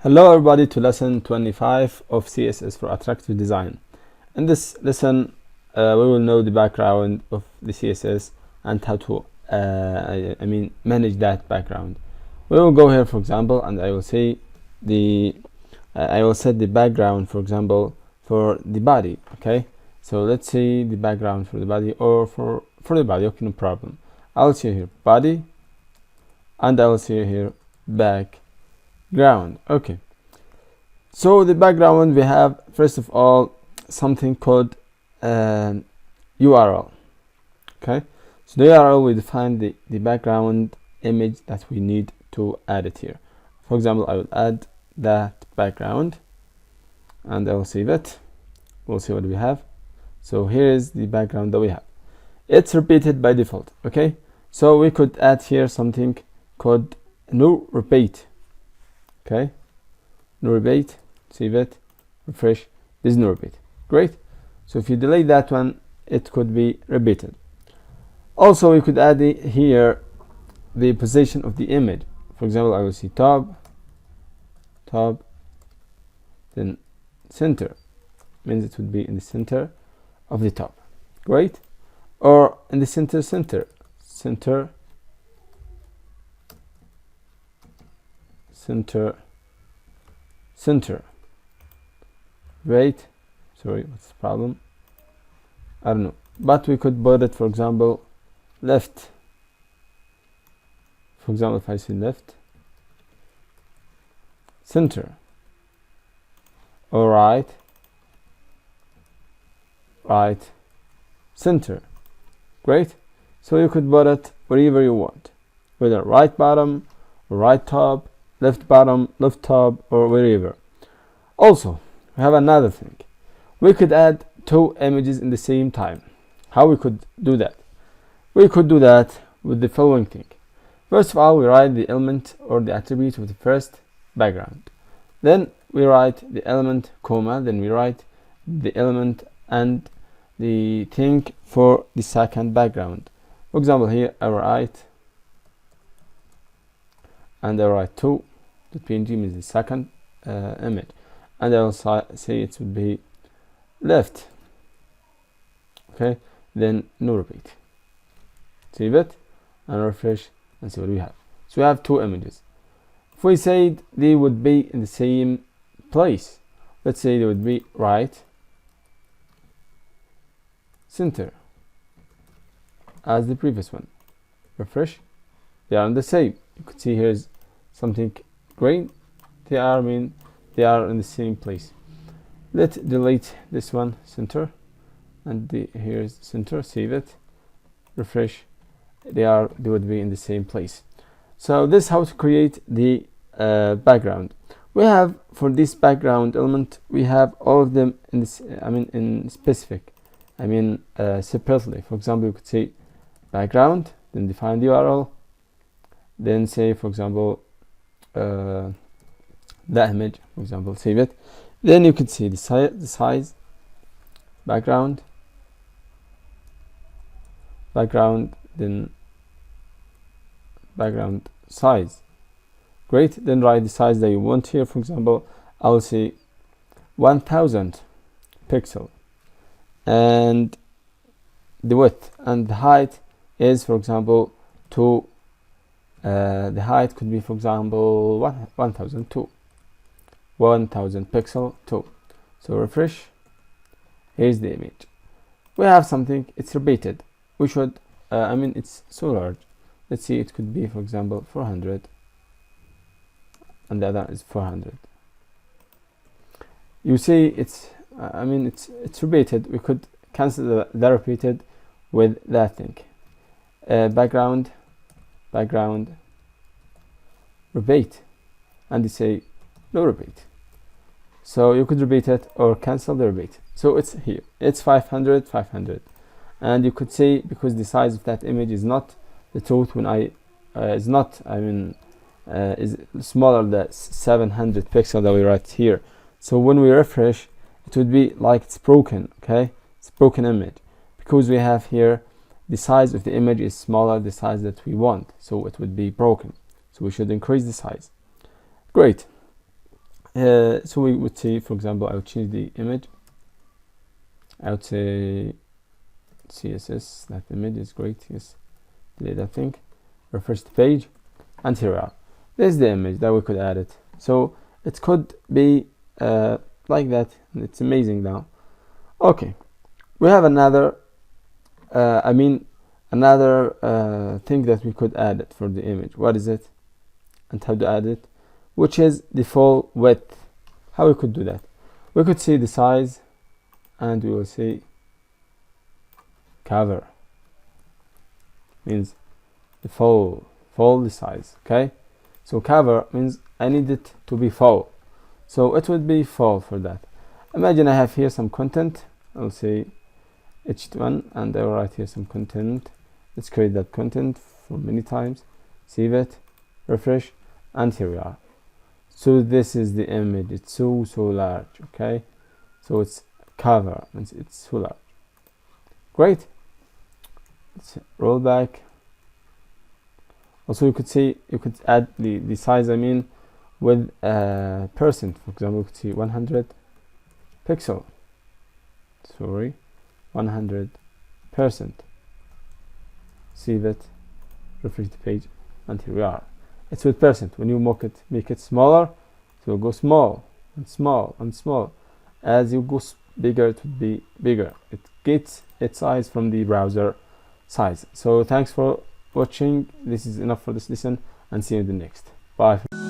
Hello everybody to lesson 25 of CSS for attractive design. In this lesson we will know the background of the CSS and how to manage that background. We will go here, for example, and I will say I will set the background, for example, for the body. Okay, so let's say the background for the body, or for the body. Okay, no problem. I'll see here body, and I will see here background. Okay, so the background, we have first of all something called URL. Okay, so the URL, we define the background image that we need to add it here. For example, I will add that background and I will save it. We'll see what we have. So here is the background that we have. It's repeated by default. Okay, so we could add here something called no repeat. Okay, no repeat, save it, refresh. There's no repeat. Great. So if you delete that one, it could be repeated. Also, we could add here the position of the image. For example, I will see top, then center, means it would be in the center of the top. Great. Or in the center, right. Sorry, what's the problem? I don't know, but we could put it, for example, left. For example, if I say left, center, or right, center. Great. So you could put it wherever you want, whether right bottom, right top, left bottom, left top, or wherever. Also, we have another thing. We could add two images in the same time. How we could do that? We could do that with the following thing. First of all, we write the element or the attribute of the first background. Then we write the element, comma, then we write the element and the thing for the second background. For example, here I write, and I write 2.png means the second image, and I will say it would be left. Okay, then no repeat. Save it and refresh and see what we have. So we have two images. If we said they would be in the same place, let's say they would be right, center, as the previous one. Refresh. They are in the same. You could see here's something green. They are in the same place. Let's delete this one, center, and here's center. Save it, refresh. They would be in the same place. So this is how to create the background. We have, for this background element, we have all of them in this. Separately. For example, you could say background, then define the URL, then say, for example, the image. For example, save it. Then you could see the size, background, then background size. Great. Then write the size that you want here. For example, I will say 1000 pixel, and the width and the height is, for example, the height could be, for example, 1000 pixel 2. So refresh. Here's the image. We have something, it's repeated. We should it's so large. Let's see, it could be, for example, 400, and the other is 400. You see, it's repeated. We could cancel the repeated with that thing. Background, repeat, and you say no repeat. So you could repeat it or cancel the repeat. So it's here. It's 500, and you could say, because the size of that image is not the truth when is smaller than 700 pixel that we write here. So when we refresh, it would be like it's broken. Okay, it's a broken image, because we have here the size of the image is smaller the size that we want, so it would be broken. So we should increase the size. Great. So we would see, for example, I would change the image. I would say CSS, that image is great, yes, delete that thing, refresh the page, and here we are. This is the image that we could add it. So it could be like that, and it's amazing now. Okay, we have another another thing that we could add it for the image. What is it and how to add it? Which is default width. How we could do that? We could see the size, and we will see cover, means the full the size. Okay, so cover means I need it to be full, so it would be full for that. Imagine I have here some content. I'll say h1 and I'll write here some content. Let's create that content for many times, save it, refresh, and here we are. So this is the image. It's so large. Okay, so it's cover means it's so large. Great. Let's roll back. Also, you could see, you could add the size, I mean, with percent. For example, you could see 100 pixel, sorry, 100%. Save it, refresh the page, and here we are. It's with percent. When you make it smaller, it will go small and small and small. As you go bigger, it will be bigger. It gets its size from the browser size. So thanks for watching. This is enough for this lesson, and see you in the next. Bye.